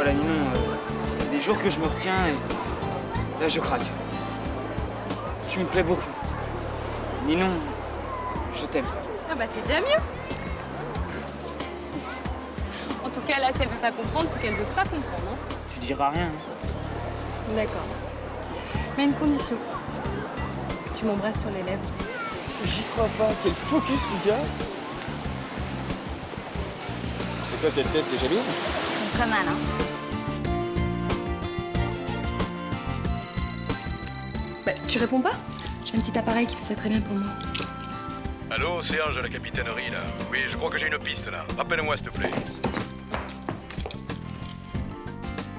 Voilà, Ninon, ça fait des jours que je me retiens et là, je craque. Tu me plais beaucoup. Ninon, je t'aime. Ah bah c'est déjà mieux. En tout cas, là, si elle veut pas comprendre, c'est qu'elle veut pas comprendre. Hein. Tu diras rien. Hein. D'accord. Mais une condition. Tu m'embrasses sur les lèvres. J'y crois pas. Quel focus, Lucas. C'est quoi cette tête? T'es jalouse? C'est très mal, hein. Bah, tu réponds pas? J'ai un petit appareil qui fait ça très bien pour moi. Allô, c'est Ange à la capitainerie, là. Oui, je crois que j'ai une piste, là. Rappelle-moi, s'il te plaît.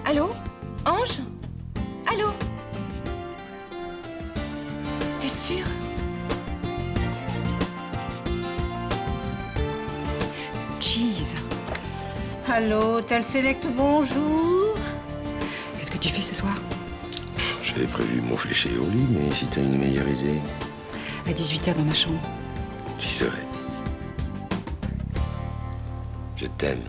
Allô? Ange? Allô? T'es sûre? Jeez. Allô, Hôtel Select, bonjour. Qu'est-ce que tu fais ce soir? J'avais prévu mon fléché au lit, mais si t'as une meilleure idée, À 18h dans ma chambre. j'y serai. Je t'aime.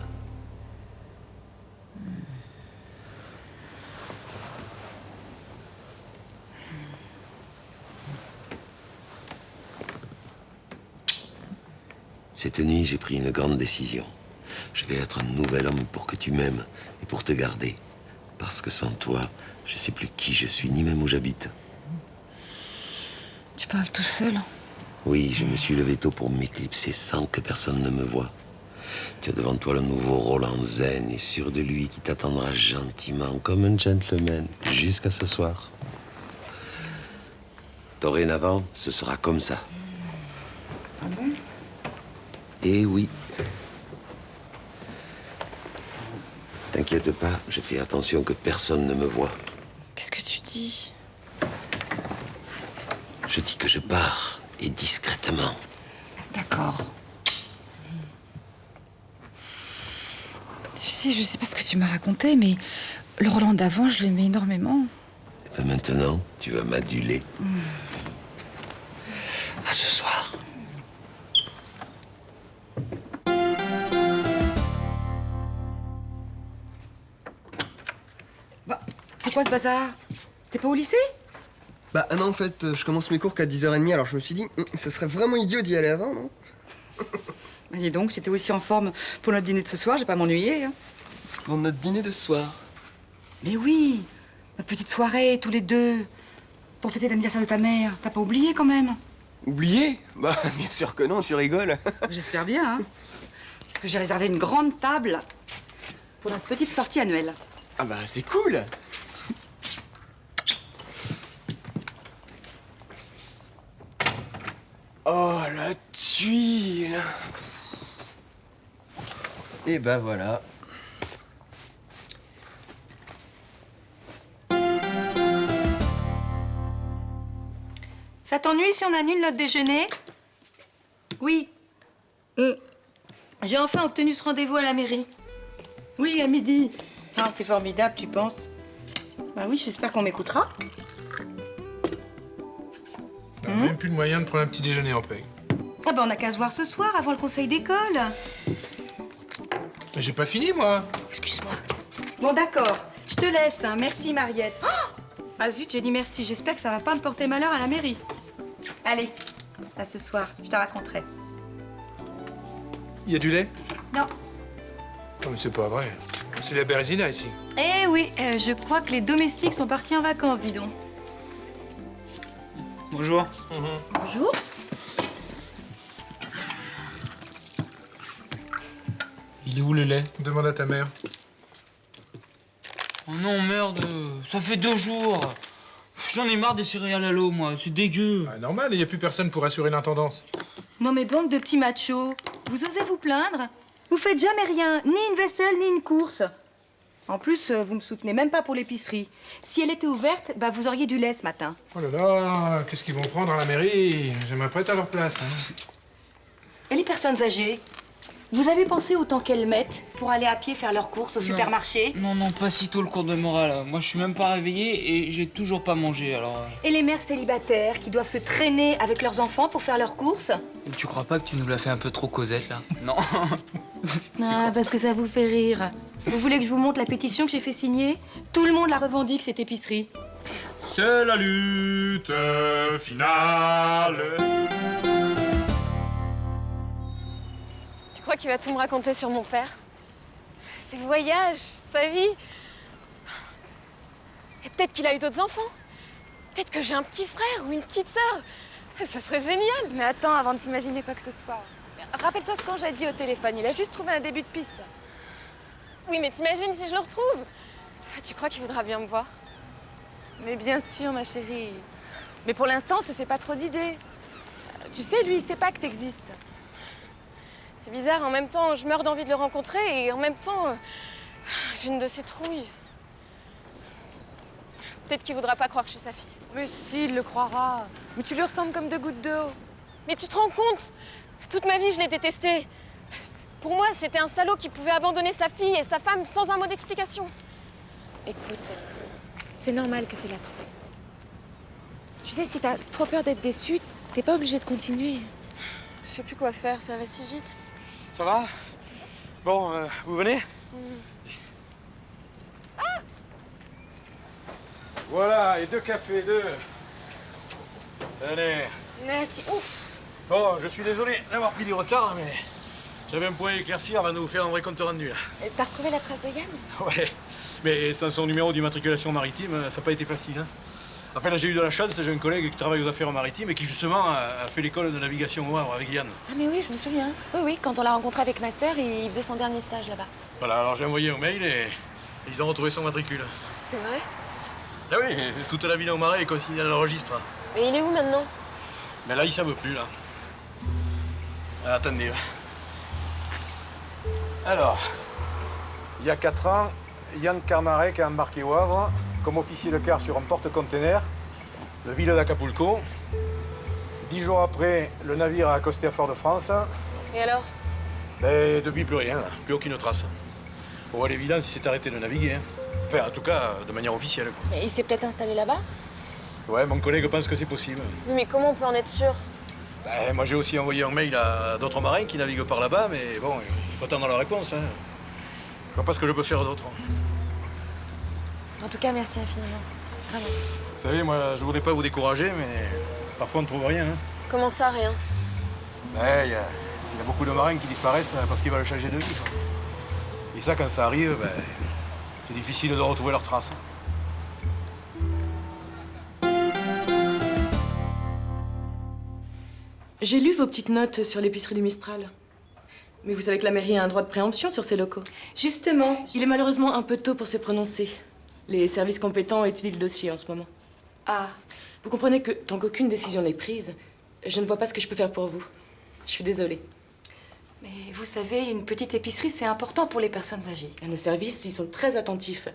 Cette nuit, j'ai pris une grande décision. Je vais être un nouvel homme pour que tu m'aimes et pour te garder. Parce que sans toi, je sais plus qui je suis, ni même où j'habite. Tu parles tout seul? Oui, je me suis levé tôt pour m'éclipser sans que personne ne me voie. Tu as devant toi le nouveau Roland zen et sûr de lui qui t'attendra gentiment comme un gentleman jusqu'à ce soir. Dorénavant, ce sera comme ça. Ah bon? Eh oui. T'inquiète pas, je fais attention que personne ne me voie. Qu'est-ce que tu dis? Je dis que je pars, et discrètement. D'accord. Tu sais, je sais pas ce que tu m'as raconté, mais le Roland d'avant, je l'aimais énormément. Et ben maintenant, tu vas m'aduler. À ce soir. Bah, c'est quoi ce bazar? T'es pas au lycée? Bah non, en fait, je commence mes cours qu'à 10h30, alors je me suis dit, ça serait vraiment idiot d'y aller avant, non? Bah, dis donc, si t'es aussi en forme pour notre dîner de ce soir, je vais pas m'ennuyer. Hein. Pour notre dîner de ce soir. Mais oui, notre petite soirée, tous les deux, pour fêter l'anniversaire de ta mère. T'as pas oublié quand même? Oublié? Bah, bien sûr que non, tu rigoles. J'espère bien, hein. Parce que j'ai réservé une grande table pour notre petite sortie annuelle. Ah bah, c'est cool. Oh, la tuile. Et bah voilà. Ça t'ennuie si on annule notre déjeuner? Oui. J'ai enfin obtenu ce rendez-vous à la mairie. Oui, à midi. Ah, c'est formidable, tu penses? Bah oui, j'espère qu'on m'écoutera. T'as même plus le moyen de prendre un petit déjeuner en paix. Ah bah on n'a qu'à se voir ce soir, avant le conseil d'école. Mais j'ai pas fini, moi. Excuse-moi. Bon, d'accord. Je te laisse, hein. Merci, Mariette. Ah zut, j'ai dit merci. J'espère que ça va pas me porter malheur à la mairie. Allez, à ce soir. Je te raconterai. Il y a du lait? Non. Non, mais c'est pas vrai. C'est la Bérésina, ici. Eh oui, je crois que les domestiques sont partis en vacances, dis donc. Bonjour. Bonjour. Il est où le lait? Demande à ta mère. Oh non, merde. Ça fait 2 jours. J'en ai marre des céréales à l'eau, moi. C'est dégueu. Ah, normal, il n'y a plus personne pour assurer l'intendance. Non mais bande de petits machos, vous osez vous plaindre? Vous faites jamais rien, ni une vaisselle, ni une course. En plus, vous me soutenez même pas pour l'épicerie. Si elle était ouverte, bah vous auriez du lait ce matin. Oh là là, qu'est-ce qu'ils vont prendre à la mairie? J'aimerais pas être à leur place. Hein. Et les personnes âgées? Vous avez pensé au temps qu'elles mettent pour aller à pied faire leurs courses au supermarché? Non, non, pas si tôt le cours de morale. Moi, je suis même pas réveillé et j'ai toujours pas mangé, alors... Et les mères célibataires qui doivent se traîner avec leurs enfants pour faire leurs courses? Tu crois pas que tu nous l'as fait un peu trop Cosette, là? Non. Ah, parce que ça vous fait rire. Vous voulez que je vous montre la pétition que j'ai fait signer? Tout le monde la revendique, cette épicerie. C'est la lutte finale. Tu crois qu'il va tout me raconter sur mon père? Ses voyages, sa vie. Et peut-être qu'il a eu d'autres enfants. Peut-être que j'ai un petit frère ou une petite sœur. Ce serait génial. Mais attends, avant de t'imaginer quoi que ce soit. Rappelle-toi ce qu'Ange a dit au téléphone. Il a juste trouvé un début de piste. Oui, mais t'imagines si je le retrouve? Tu crois qu'il voudra bien me voir? Mais bien sûr, ma chérie. Mais pour l'instant, te fais pas trop d'idées. Tu sais, lui, il sait pas que t'existes. C'est bizarre, en même temps, je meurs d'envie de le rencontrer et en même temps, j'ai une de ces trouilles. Peut-être qu'il voudra pas croire que je suis sa fille. Mais si, il le croira. Mais tu lui ressembles comme deux gouttes d'eau. Mais tu te rends compte? Toute ma vie, je l'ai détesté. Pour moi, c'était un salaud qui pouvait abandonner sa fille et sa femme sans un mot d'explication. Écoute, c'est normal que t'aies la trouille. Tu sais, si t'as trop peur d'être déçue, t'es pas obligée de continuer. Je sais plus quoi faire, ça va si vite. Ça va? Bon, vous venez? Voilà, et 2 cafés, 2. Allez. Merci, ouf. Bon, je suis désolé d'avoir pris du retard, mais j'avais un point à éclaircir avant de vous faire un vrai compte rendu, là. Et t'as retrouvé la trace de Yann? Ouais, mais sans son numéro d'immatriculation maritime, ça n'a pas été facile, hein. Enfin, là, j'ai eu de la chance, j'ai un collègue qui travaille aux affaires maritimes et qui, justement, a fait l'école de navigation au Havre avec Yann. Ah mais oui, je me souviens. Oui, quand on l'a rencontré avec ma sœur, il faisait son dernier stage là-bas. Voilà, alors j'ai envoyé un mail et ils ont retrouvé son matricule. C'est vrai? Ah oui, toute la ville au Marais est consignée à le registre. Mais il est où maintenant? Mais là, il s'en veut plus, là. Ah, attendez. Alors, il y a 4 ans, Yann Carmarek a embarqué au Havre comme officier de quart sur un porte-container, le Ville d'Acapulco. 10 jours après, le navire a accosté à Fort-de-France. Et alors? Mais depuis, plus rien, là. Plus aucune trace. Pour l'évidence, il s'est arrêté de naviguer, hein. Enfin, en tout cas, de manière officielle, quoi. Et il s'est peut-être installé là-bas? Ouais, mon collègue pense que c'est possible. Oui, mais comment on peut en être sûr? Ben, moi, j'ai aussi envoyé un mail à d'autres marins qui naviguent par là-bas, mais bon, il faut attendre la réponse, hein. Je vois pas ce que je peux faire d'autre. En tout cas, merci infiniment. Vraiment. Vous savez, moi, je voudrais pas vous décourager, mais parfois on ne trouve rien, hein. Comment ça, rien? Ouais, il y a beaucoup de marins qui disparaissent parce qu'ils veulent changer de vie, quoi. Et ça, quand ça arrive, ben, c'est difficile de retrouver leurs traces. J'ai lu vos petites notes sur l'épicerie du Mistral. Mais vous savez que la mairie a un droit de préemption sur ses locaux. Justement, Il est malheureusement un peu tôt pour se prononcer. Les services compétents étudient le dossier en ce moment. ah, Vous comprenez que tant qu'aucune décision n'est prise, je ne vois pas ce que je peux faire pour vous. Je suis désolée. mais vous savez, une petite épicerie, c'est important pour les personnes âgées. Nos services y sont très attentifs.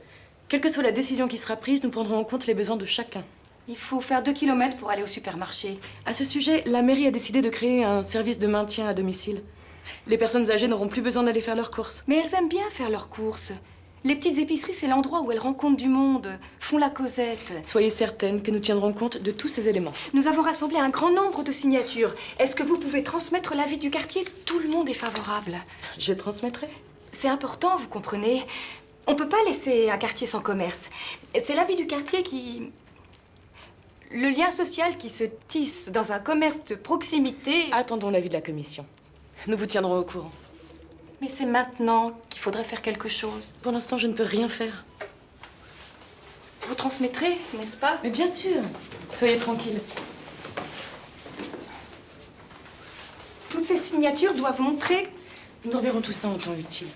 Quelle que soit la décision qui sera prise, nous prendrons en compte les besoins de chacun. Il faut faire 2 kilomètres pour aller au supermarché. À ce sujet, la mairie a décidé de créer un service de maintien à domicile. Les personnes âgées n'auront plus besoin d'aller faire leurs courses. Mais elles aiment bien faire leurs courses. Les petites épiceries, c'est l'endroit où elles rencontrent du monde, font la causette. Soyez certaine que nous tiendrons compte de tous ces éléments. Nous avons rassemblé un grand nombre de signatures. Est-ce que vous pouvez transmettre l'avis du quartier? Tout le monde est favorable. Je transmettrai. C'est important, vous comprenez? On peut pas laisser un quartier sans commerce. C'est l'avis du quartier qui... Le lien social qui se tisse dans un commerce de proximité... Attendons l'avis de la commission. Nous vous tiendrons au courant. Mais c'est maintenant qu'il faudrait faire quelque chose. Pour l'instant, je ne peux rien faire. Vous transmettrez, n'est-ce pas? Mais bien sûr. Soyez tranquille. Toutes ces signatures doivent montrer... Nous reverrons tout ça en temps utile.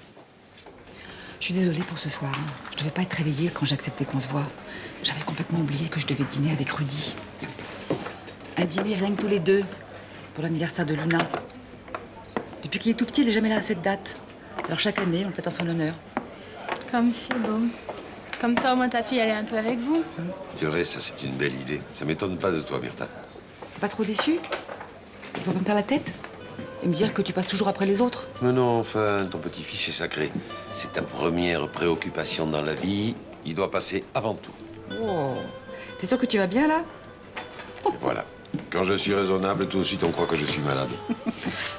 Je suis désolée pour ce soir. Je devais pas être réveillée quand j'ai accepté qu'on se voit. J'avais complètement oublié que je devais dîner avec Rudy. Un dîner rien que tous les deux, pour l'anniversaire de Luna. Depuis qu'il est tout petit, il n'est jamais là à cette date. Alors chaque année, on le fait en son honneur. Comme c'est beau. Comme ça, au moins, ta fille, elle est un peu avec vous. C'est vrai, ça, c'est une belle idée. Ça m'étonne pas de toi, Myrtha. Pas trop déçu? Tu vas pas me faire la tête? Et me dire que tu passes toujours après les autres? Mais non, enfin, ton petit-fils est sacré. C'est ta première préoccupation dans la vie. Il doit passer avant tout. Oh. T'es sûr que tu vas bien, là? Et voilà. Quand je suis raisonnable, tout de suite, on croit que je suis malade.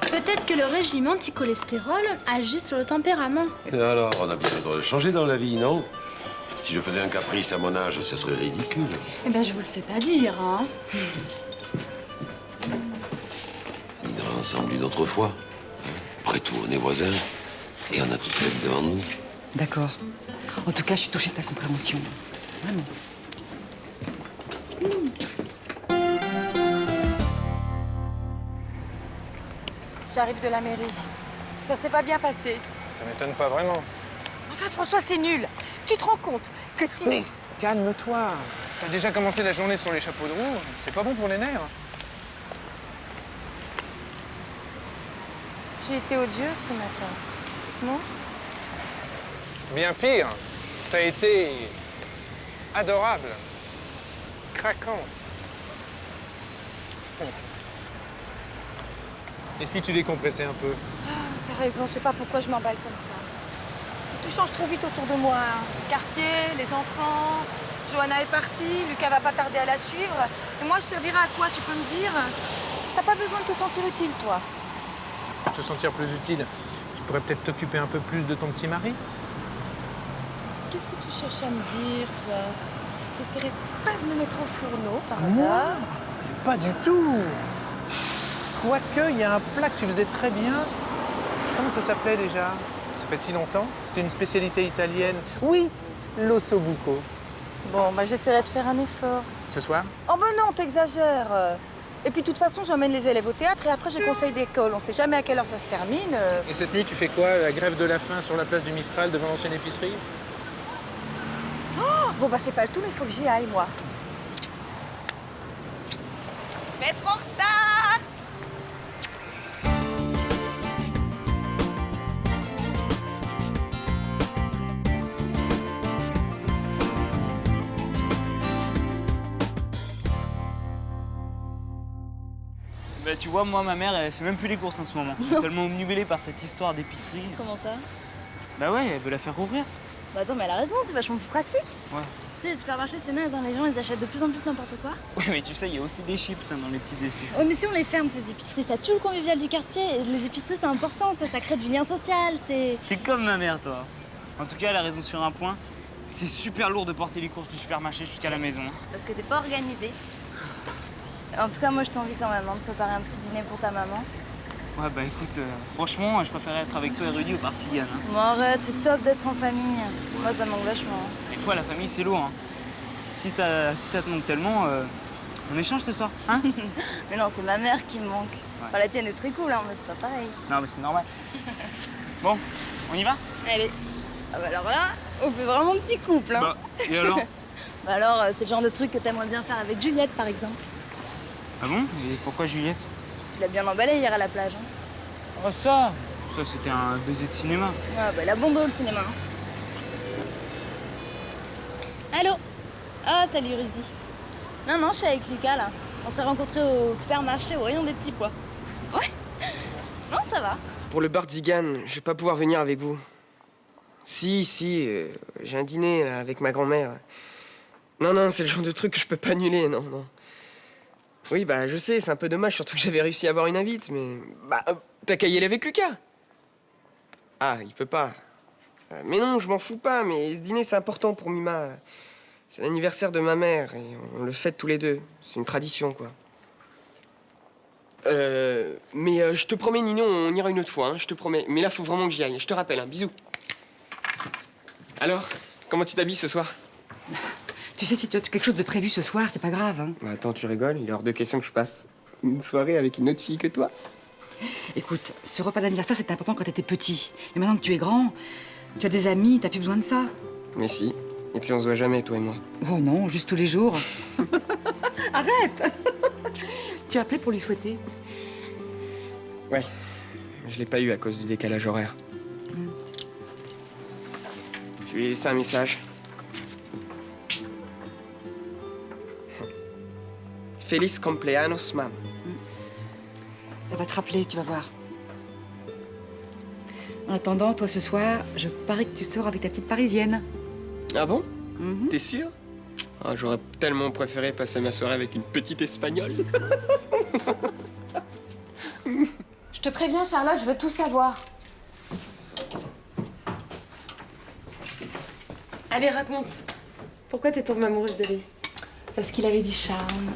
Peut-être que le régime anti-cholestérol agit sur le tempérament. Et alors, on a besoin de changer dans la vie, non? Si je faisais un caprice à mon âge, ce serait ridicule. Eh ben, je vous le fais pas dire, hein. On dînera ensemble une autre fois. Après tout, on est voisins. Et on a toute la vie devant nous. D'accord. En tout cas, je suis touchée de ta compréhension. Vraiment. J'arrive de la mairie. Ça s'est pas bien passé. Ça m'étonne pas vraiment. Enfin, François, c'est nul. Tu te rends compte que si... Mais calme-toi. T'as déjà commencé la journée sur les chapeaux de roue. C'est pas bon pour les nerfs. J'ai été odieuse ce matin. Non? Bien pire. T'as été adorable. Craquante. Et si tu décompressais un peu? T'as raison, je sais pas pourquoi je m'emballe comme ça. Tout change trop vite autour de moi. Le quartier, les enfants. Johanna est partie, Lucas va pas tarder à la suivre. Et moi, je servirai à quoi, tu peux me dire? T'as pas besoin de te sentir utile, toi. Pour te sentir plus utile, tu pourrais peut-être t'occuper un peu plus de ton petit mari? Qu'est-ce que tu cherches à me dire, toi? T'essaierais pas de me mettre au fourneau, par hasard? Pas du tout. Quoique, il y a un plat que tu faisais très bien. Comment ça s'appelait déjà? Ça fait si longtemps. C'était une spécialité italienne. Oui, l'osso buco. Bon, bah j'essaierai de faire un effort. Ce soir? Oh ben non, t'exagères. Et puis de toute façon, j'emmène les élèves au théâtre et après j'ai conseil d'école. On sait jamais à quelle heure ça se termine. Et cette nuit, tu fais quoi? La grève de la faim sur la place du Mistral devant l'ancienne épicerie? Oh, bon bah c'est pas le tout, mais il faut que j'y aille, moi. Je vais être en retard. Bah, tu vois, moi, ma mère, elle fait même plus les courses en ce moment. Elle est tellement omnibulée par cette histoire d'épicerie. Comment ça? Bah ouais, elle veut la faire rouvrir. Bah attends, mais elle a raison, c'est vachement plus pratique. Ouais. Tu sais, les supermarchés, c'est naze, hein, les gens, ils achètent de plus en plus n'importe quoi. Ouais, mais tu sais, il y a aussi des chips hein, dans les petites épiceries. Ouais, mais si on les ferme, ces épiceries, ça tue le convivial du quartier. Et les épiceries, c'est important, ça crée du lien social, c'est... T'es comme ma mère, toi. En tout cas, elle a raison sur un point. C'est super lourd de porter les courses du supermarché jusqu'à la maison. C'est parce que t'es pas organisé. En tout cas, moi, je t'envie quand même de préparer un petit dîner pour ta maman. Ouais, bah écoute, franchement, je préférais être avec toi et Rudy au parti Yann. Hein. Bon, arrête, c'est top d'être en famille. Moi, ça me manque vachement. Des fois, la famille, c'est lourd. Hein. Si ça te manque tellement, on échange ce soir, hein? Mais non, c'est ma mère qui me manque. Ouais. Enfin, la tienne est très cool, hein, mais c'est pas pareil. Non, mais c'est normal. Bon, on y va? Allez. Ah bah alors là, on fait vraiment petit couple, hein. Bah, et alors? Bah alors, c'est le genre de truc que t'aimerais bien faire avec Juliette, par exemple. Ah bon? Et pourquoi Juliette? Tu l'as bien emballé hier à la plage, hein. Oh, ça c'était un baiser de cinéma. Ah bah, la bondo, le cinéma. Hein. Allô? Ah, salut Rudy. Non, je suis avec Lucas, là. On s'est rencontrés au supermarché, au rayon des petits pois. Ouais? Non, ça va. Pour le Bardzigan, je vais pas pouvoir venir avec vous. Si, j'ai un dîner là, avec ma grand-mère. Non, c'est le genre de truc que je peux pas annuler, non. Oui, bah je sais, c'est un peu dommage, surtout que j'avais réussi à avoir une invite, mais... Bah, t'as qu'à y aller avec Lucas. Ah, il peut pas. Mais non, je m'en fous pas, mais ce dîner, c'est important pour Mima. C'est l'anniversaire de ma mère, et on le fête tous les deux. C'est une tradition, quoi. Mais je te promets, Nino, on ira une autre fois, hein, je te promets. Mais là, faut vraiment que j'y aille. Je te rappelle, hein, bisous. Alors, comment tu t'habilles ce soir? Tu sais, si tu as quelque chose de prévu ce soir, c'est pas grave, hein. Bah, attends, tu rigoles? Il est hors de question que je passe une soirée avec une autre fille que toi. Écoute, ce repas d'anniversaire, c'était important quand t'étais petit. Mais maintenant que tu es grand, tu as des amis, t'as plus besoin de ça. Mais si. Et puis on se voit jamais, toi et moi. Oh non, juste tous les jours. Arrête. Tu as appelé pour lui souhaiter? Ouais. Je l'ai pas eu à cause du décalage horaire. Je lui ai laissé un message. Feliz cumpleaños, maman. Elle va te rappeler, tu vas voir. En attendant, toi, ce soir, je parie que tu sors avec ta petite parisienne. Ah bon? T'es sûr? Ah, j'aurais tellement préféré passer ma soirée avec une petite espagnole. Je te préviens, Charlotte, je veux tout savoir. Allez, raconte. Pourquoi t'es tombée amoureuse de lui? Parce qu'il avait du charme.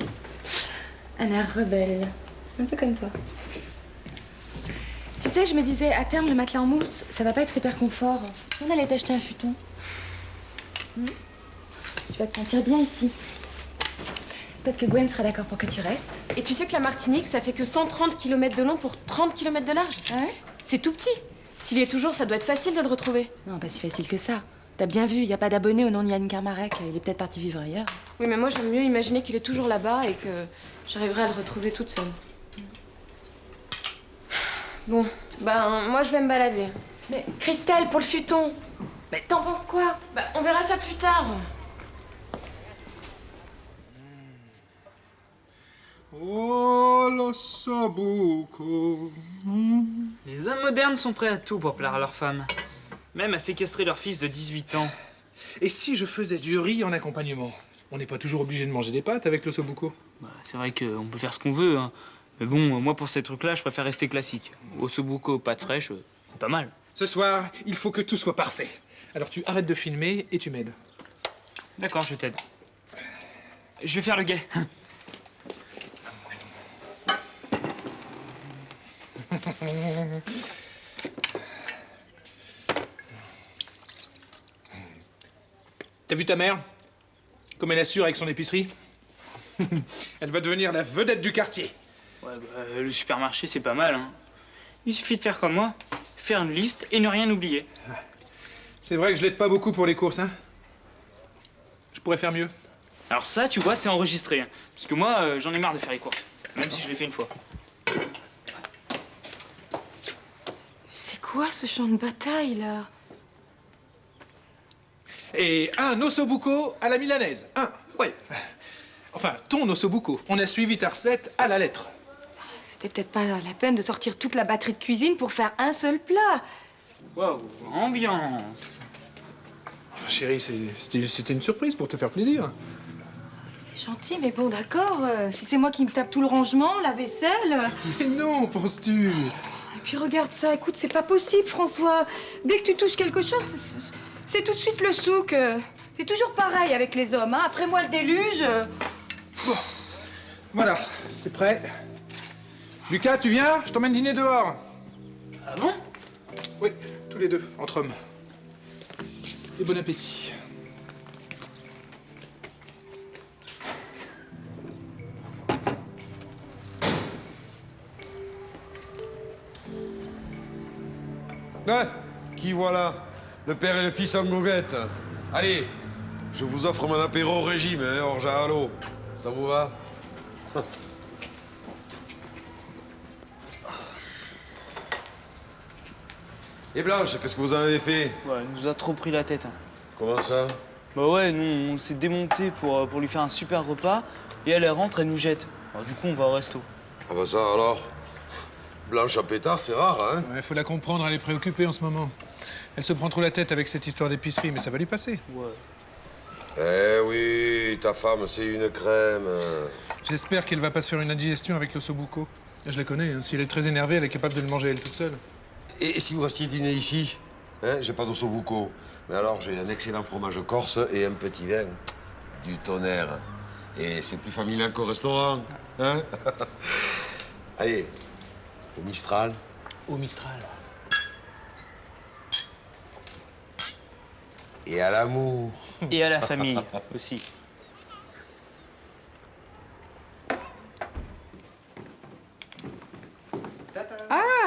Un air rebelle. Un peu comme toi. Tu sais, je me disais, à terme, le matelas en mousse, ça va pas être hyper confort. Si on allait t'acheter un futon. Tu vas te sentir bien ici. Peut-être que Gwen sera d'accord pour que tu restes. Et tu sais que la Martinique, ça fait que 130 km de long pour 30 km de large. Ah ouais? C'est tout petit. S'il y est toujours, ça doit être facile de le retrouver. Non, pas si facile que ça. T'as bien vu, il n'y a pas d'abonné au nom de Yann Karmarek. Il est peut-être parti vivre ailleurs. Oui, mais moi, j'aime mieux imaginer qu'il est toujours là-bas et que j'arriverai à le retrouver toute seule. Bon, ben, moi, je vais me balader. Mais Christelle, pour le futon. Mais t'en penses quoi? Bah, on verra ça plus tard. Oh, l'osso buco. Les hommes modernes sont prêts à tout pour plaire à leurs femmes. Même à séquestrer leur fils de 18 ans. Et si je faisais du riz en accompagnement? On n'est pas toujours obligé de manger des pâtes avec l'osso buco. Bah, c'est vrai qu'on peut faire ce qu'on veut, hein. Mais bon, moi pour ces trucs-là, je préfère rester classique. Ossobuco, pâte fraîche, c'est pas mal. Ce soir, il faut que tout soit parfait. Alors tu arrêtes de filmer et tu m'aides. D'accord, je t'aide. Je vais faire le guet. T'as vu ta mère? Comme elle assure avec son épicerie? Elle va devenir la vedette du quartier. Ouais, bah, le supermarché, c'est pas mal, hein. Il suffit de faire comme moi, faire une liste et ne rien oublier. C'est vrai que je l'aide pas beaucoup pour les courses, hein? Je pourrais faire mieux. Alors ça, tu vois, c'est enregistré. Hein. Parce que moi, j'en ai marre de faire les courses. Même si je l'ai fait une fois. C'est quoi ce champ de bataille, là? Et un ossobuco à la milanaise. Un. Ouais. Enfin, ton ossobuco. On a suivi ta recette à la lettre. C'était peut-être pas la peine de sortir toute la batterie de cuisine pour faire un seul plat. Waouh, ambiance. Enfin, chérie, c'était une surprise pour te faire plaisir. C'est gentil, mais bon, d'accord. Si c'est moi qui me tape tout le rangement, la vaisselle. Mais non, penses-tu? Et puis regarde ça, écoute, c'est pas possible, François. Dès que tu touches quelque chose, c'est tout de suite le souk. C'est toujours pareil avec les hommes, hein. Après moi, le déluge. Bon. Voilà, c'est prêt. Lucas, tu viens? Je t'emmène dîner dehors. Ah bon? Oui, tous les deux, entre hommes. Et bon appétit. Ouais, qui voilà? Le père et le fils en goguette. Allez, je vous offre mon apéro au régime, hein, orge à halo. Ça vous va? Et Blanche, qu'est-ce que vous en avez fait? Ouais, elle nous a trop pris la tête. Hein. Comment ça? Bah ouais, nous, on s'est démonté pour lui faire un super repas. Et elle rentre, elle nous jette. Alors, du coup, on va au resto. Ah bah ça alors? Blanche à pétard, c'est rare, hein? Ouais, faut la comprendre, elle est préoccupée en ce moment. Elle se prend trop la tête avec cette histoire d'épicerie, mais ça va lui passer. Ouais. Eh oui, ta femme, c'est une crème. J'espère qu'elle va pas se faire une indigestion avec l'ossobuco. Je la connais, hein. Si elle est très énervée, elle est capable de le manger elle toute seule. Et si vous restiez dîner ici? Hein, j'ai pas d'ossobuco. Mais alors, j'ai un excellent fromage corse et un petit vin. Du tonnerre. Et c'est plus familial qu'au restaurant. Hein? Allez, au Mistral. Au Mistral. Et à l'amour. Et à la famille aussi.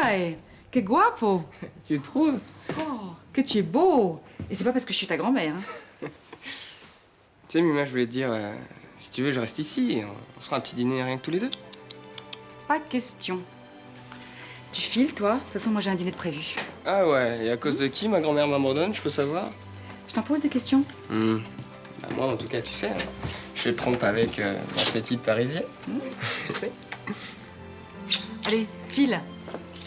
Ay, que guapo! Tu trouves? Oh, que tu es beau! Et c'est pas parce que je suis ta grand-mère. Hein. Tu sais, Mima, je voulais te dire, si tu veux, je reste ici. On se fera un petit dîner rien que tous les deux. Pas de question. Tu files, toi? De toute façon, moi, j'ai un dîner de prévu. Ah ouais, et à cause de qui ma grand-mère m'abandonne, je peux savoir? Je t'en pose des questions? Bah, moi, en tout cas, tu sais, hein, je te trompe avec ma petite Parisienne. Je sais. Allez, file.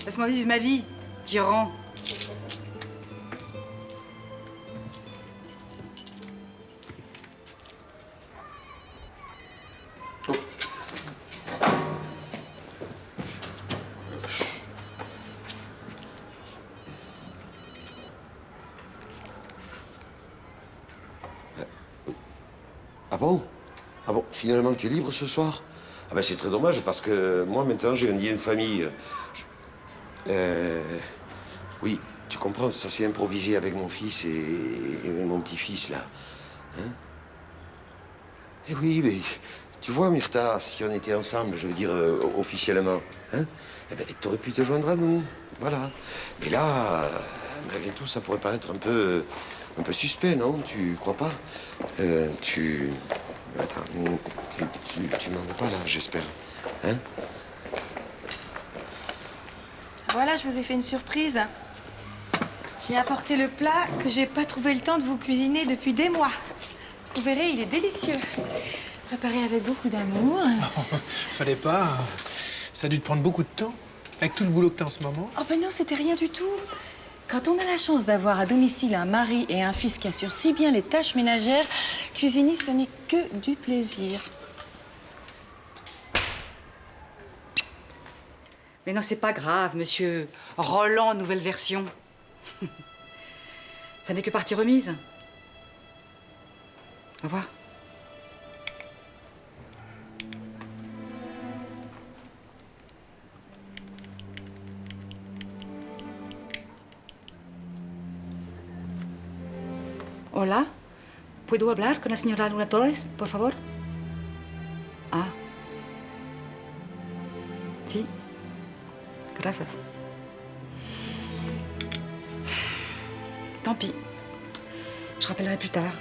Laisse-moi vivre ma vie, tyran. bon? Ah bon, finalement, tu es libre ce soir? Ah ben, c'est très dommage, parce que moi, maintenant, j'ai un dîner de famille. Oui, tu comprends, ça s'est improvisé avec mon fils et mon petit-fils, là. Hein? Eh oui, mais tu vois, Myrtha, si on était ensemble, je veux dire, officiellement, hein? Eh ben, t'aurais pu te joindre à nous, voilà. Mais là, malgré tout, ça pourrait paraître un peu suspect, non? Tu crois pas? Attends, tu m'en veux pas, là, j'espère, hein? Voilà, je vous ai fait une surprise. J'ai apporté le plat que j'ai pas trouvé le temps de vous cuisiner depuis des mois. Vous verrez, il est délicieux. Préparé avec beaucoup d'amour. Fallait pas. Ça a dû te prendre beaucoup de temps, avec tout le boulot que t'as en ce moment. Oh ben non, c'était rien du tout. Quand on a la chance d'avoir à domicile un mari et un fils qui assurent si bien les tâches ménagères, cuisiner, ce n'est que du plaisir. Mais non, c'est pas grave, monsieur. Roland, nouvelle version. Ça n'est que partie remise. Au revoir. Hola, ¿puedo hablar con la señora Luna Torres, por favor? Ah. Sí. Gracias. Tant pis. Je rappellerai plus tard.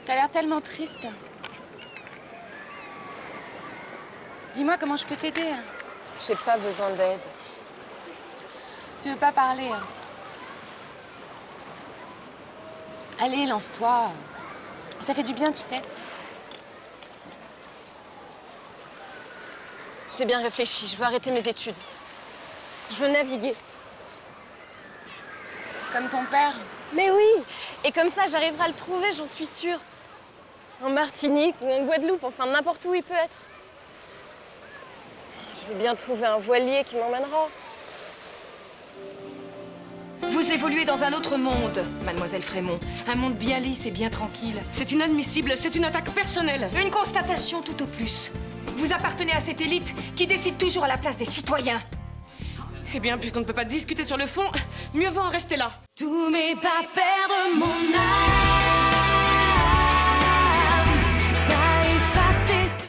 T'as l'air tellement triste. Dis-moi comment je peux t'aider. J'ai pas besoin d'aide. Tu veux pas parler? Allez, lance-toi. Ça fait du bien, tu sais. J'ai bien réfléchi, je veux arrêter mes études. Je veux naviguer. Comme ton père? Mais oui! Et comme ça, j'arriverai à le trouver, j'en suis sûre. En Martinique ou en Guadeloupe, enfin n'importe où il peut être. Je veux bien trouver un voilier qui m'emmènera. Vous évoluez dans un autre monde, mademoiselle Frémont. Un monde bien lisse et bien tranquille. C'est inadmissible, c'est une attaque personnelle. Une constatation tout au plus. Vous appartenez à cette élite qui décide toujours à la place des citoyens. Eh bien, puisqu'on ne peut pas discuter sur le fond, mieux vaut en rester là. Tous mes pas perdre mon âme.